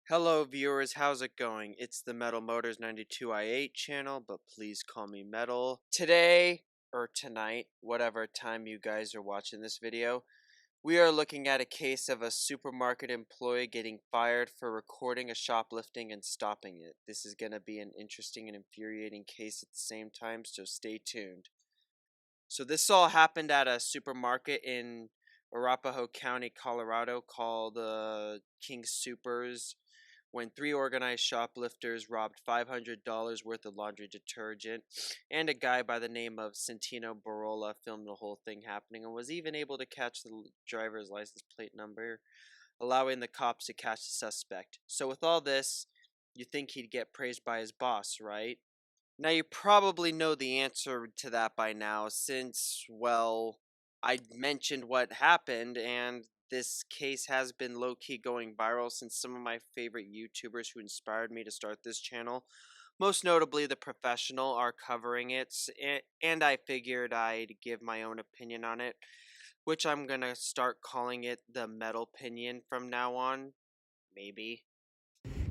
Hello viewers, how's it going? It's the Metal Motors 92i8 channel, but please call me Metal. Today, or tonight, whatever time you guys are watching this video, we are looking at a case of a supermarket employee getting fired for recording a shoplifting and stopping it. This is going to be an interesting and infuriating case at the same time, so stay tuned. So this all happened at a supermarket in Arapahoe County, Colorado called King Supers, when three organized shoplifters robbed $500 worth of laundry detergent, and a guy by the name of Santino Barola filmed the whole thing happening and was even able to catch the driver's license plate number, allowing the cops to catch the suspect. So with all this, you think he'd get praised by his boss, right? Now you probably know the answer to that by now since, well, I mentioned what happened, and this case has been low-key going viral since some of my favorite YouTubers who inspired me to start this channel, most notably The Professional, are covering it, and I figured I'd give my own opinion on it, which I'm gonna start calling it the Metal Opinion from now on, maybe.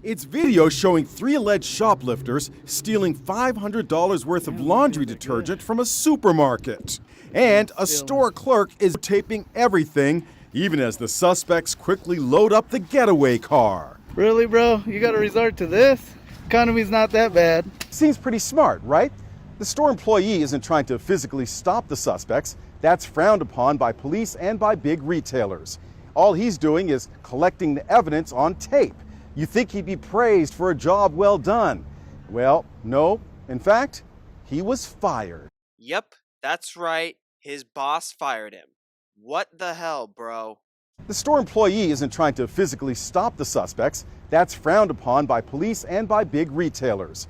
It's video showing three alleged shoplifters stealing $500 worth of laundry detergent from a supermarket. And a store clerk is taping everything, even as the suspects quickly load up the getaway car. Really, bro? You gotta resort to this? Economy's not that bad. Seems pretty smart, right? The store employee isn't trying to physically stop the suspects. That's frowned upon by police and by big retailers. All he's doing is collecting the evidence on tape. You think he'd be praised for a job well done. Well, no. In fact, he was fired. Yep, that's right. His boss fired him. What the hell, bro? The store employee isn't trying to physically stop the suspects. That's frowned upon by police and by big retailers.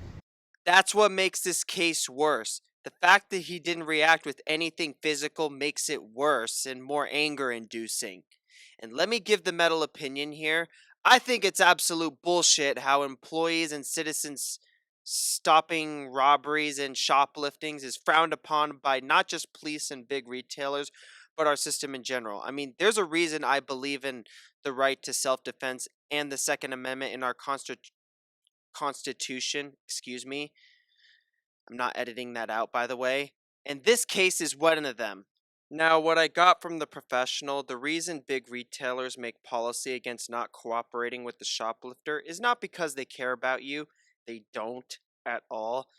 That's what makes this case worse. The fact that he didn't react with anything physical makes it worse and more anger-inducing. And let me give the metal opinion here. I think it's absolute bullshit how employees and citizens stopping robberies and shopliftings is frowned upon by not just police and big retailers, but our system in general. I mean, there's a reason I believe in the right to self-defense and the Second Amendment in our Constitution. Excuse me. I'm not editing that out, by the way. And this case is one of them. Now, what I got from The Professional, the reason big retailers make policy against not cooperating with the shoplifter is not because they care about you. They don't at all.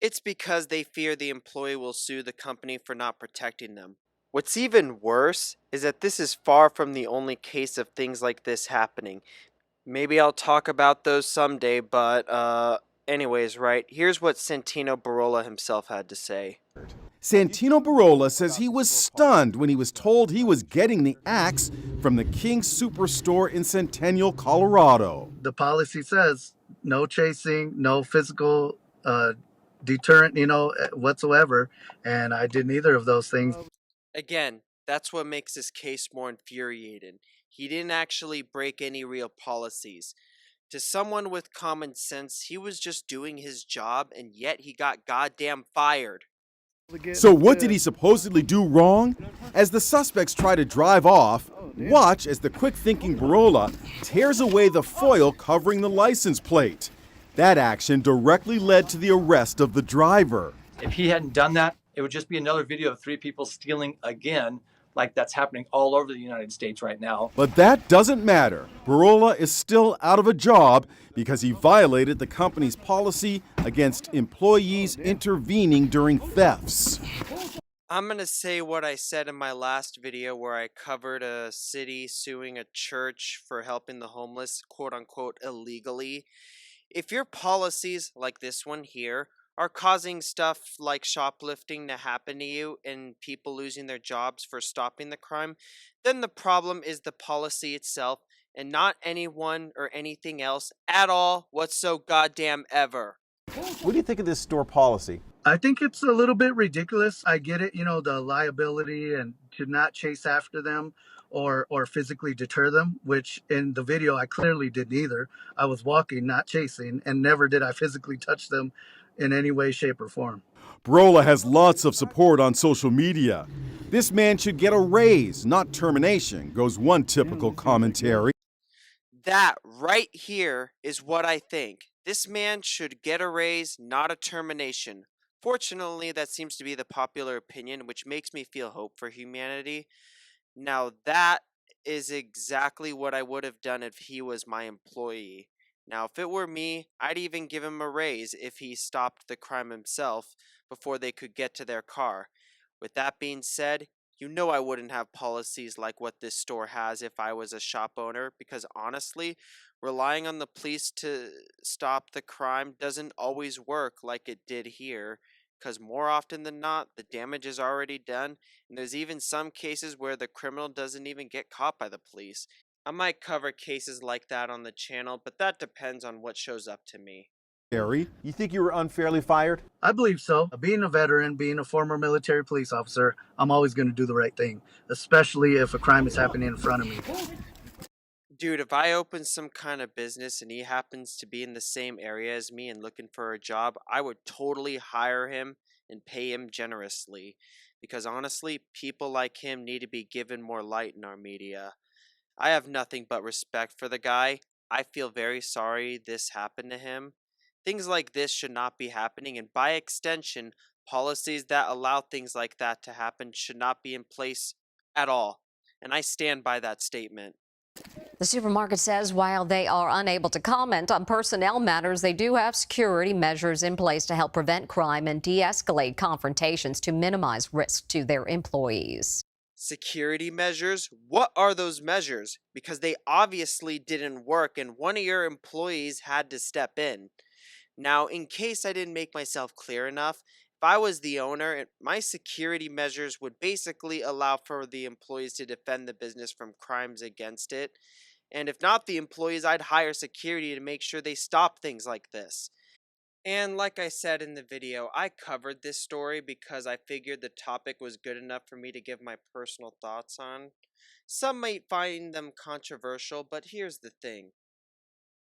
It's because they fear the employee will sue the company for not protecting them. What's even worse is that this is far from the only case of things like this happening. Maybe I'll talk about those someday, but anyways, right, here's what Santino Barola himself had to say. Santino Barola says he was stunned when he was told he was getting the axe from the King Superstore in Centennial, Colorado. The policy says no chasing, no physical deterrent, whatsoever. And I did neither of those things. Again, that's what makes this case more infuriating. He didn't actually break any real policies. To someone with common sense, he was just doing his job, and yet he got goddamn fired. So what did he supposedly do wrong? As the suspects try to drive off, watch as the quick-thinking Barola tears away the foil covering the license plate. That action directly led to the arrest of the driver. If he hadn't done that, it would just be another video of three people stealing again, like that's happening all over the United States right now. But that doesn't matter. Barola is still out of a job because he violated the company's policy against employees intervening during thefts. I'm gonna say what I said in my last video where I covered a city suing a church for helping the homeless, quote-unquote, illegally. If your policies, like this one here, are causing stuff like shoplifting to happen to you and people losing their jobs for stopping the crime, then the problem is the policy itself and not anyone or anything else at all whatso goddamn ever. What do you think of this store policy? I think it's a little bit ridiculous. I get it, the liability and to not chase after them or physically deter them, which in the video I clearly did neither. I was walking, not chasing, and never did I physically touch them in any way, shape, or form. Barola has lots of support on social media. This man should get a raise, not termination, goes one typical commentary. That right here is what I think. This man should get a raise, not a termination. Fortunately, that seems to be the popular opinion, which makes me feel hope for humanity. Now, that is exactly what I would have done if he was my employee. Now, if it were me, I'd even give him a raise if he stopped the crime himself before they could get to their car. With that being said, you know I wouldn't have policies like what this store has if I was a shop owner, because honestly, relying on the police to stop the crime doesn't always work like it did here, because more often than not, the damage is already done, and there's even some cases where the criminal doesn't even get caught by the police. I might cover cases like that on the channel, but that depends on what shows up to me. Harry, you think you were unfairly fired? I believe so. Being a veteran, being a former military police officer, I'm always going to do the right thing, especially if a crime is happening in front of me. Dude, if I open some kind of business and he happens to be in the same area as me and looking for a job, I would totally hire him and pay him generously. Because honestly, people like him need to be given more light in our media. I have nothing but respect for the guy. I feel very sorry this happened to him. Things like this should not be happening, and by extension, policies that allow things like that to happen should not be in place at all. And I stand by that statement. The supermarket says while they are unable to comment on personnel matters, they do have security measures in place to help prevent crime and de-escalate confrontations to minimize risk to their employees. Security measures? What are those measures? Because they obviously didn't work and one of your employees had to step in. Now, in case I didn't make myself clear enough, if I was the owner, my security measures would basically allow for the employees to defend the business from crimes against it. And if not the employees, I'd hire security to make sure they stop things like this. And like I said in the video, I covered this story because I figured the topic was good enough for me to give my personal thoughts on. Some might find them controversial, but here's the thing.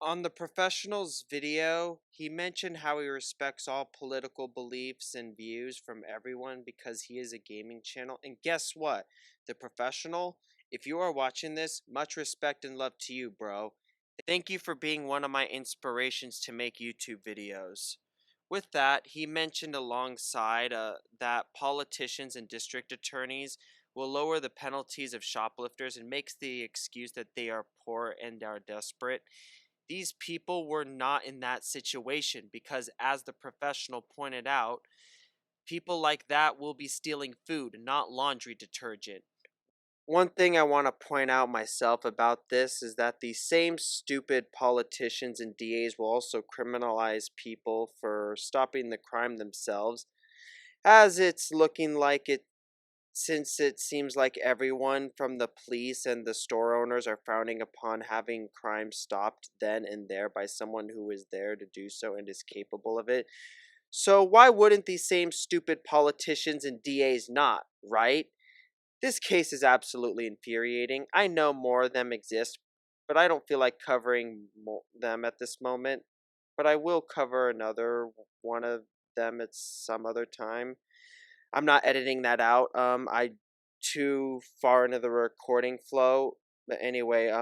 On the professional's video, he mentioned how he respects all political beliefs and views from everyone because he is a gaming channel. And guess what? The professional, if you are watching this, much respect and love to you, bro. Thank you for being one of my inspirations to make YouTube videos. With that, he mentioned alongside that politicians and district attorneys will lower the penalties of shoplifters and makes the excuse that they are poor and are desperate. These people were not in that situation because, as the professional pointed out, people like that will be stealing food, not laundry detergent. One thing I want to point out myself about this is that these same stupid politicians and DAs will also criminalize people for stopping the crime themselves, as it's looking like it, since it seems like everyone from the police and the store owners are frowning upon having crime stopped then and there by someone who is there to do so and is capable of it. So why wouldn't these same stupid politicians and DAs not, right? This case is absolutely infuriating. I know more of them exist, but I don't feel like covering them at this moment. But I will cover another one of them at some other time. I'm not editing that out. I too far into the recording flow. But anyway,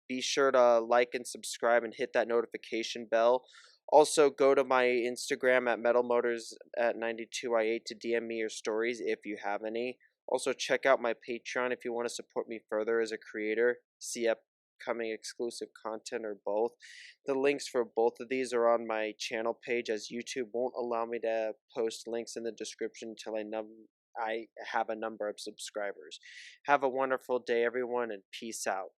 be sure to like and subscribe and hit that notification bell. Also, go to my Instagram at Metal Motors at 92i8 to DM me your stories if you have any. Also, check out my Patreon if you want to support me further as a creator, see upcoming exclusive content, or both. The links for both of these are on my channel page, as YouTube won't allow me to post links in the description until I have a number of subscribers. Have a wonderful day, everyone, and peace out.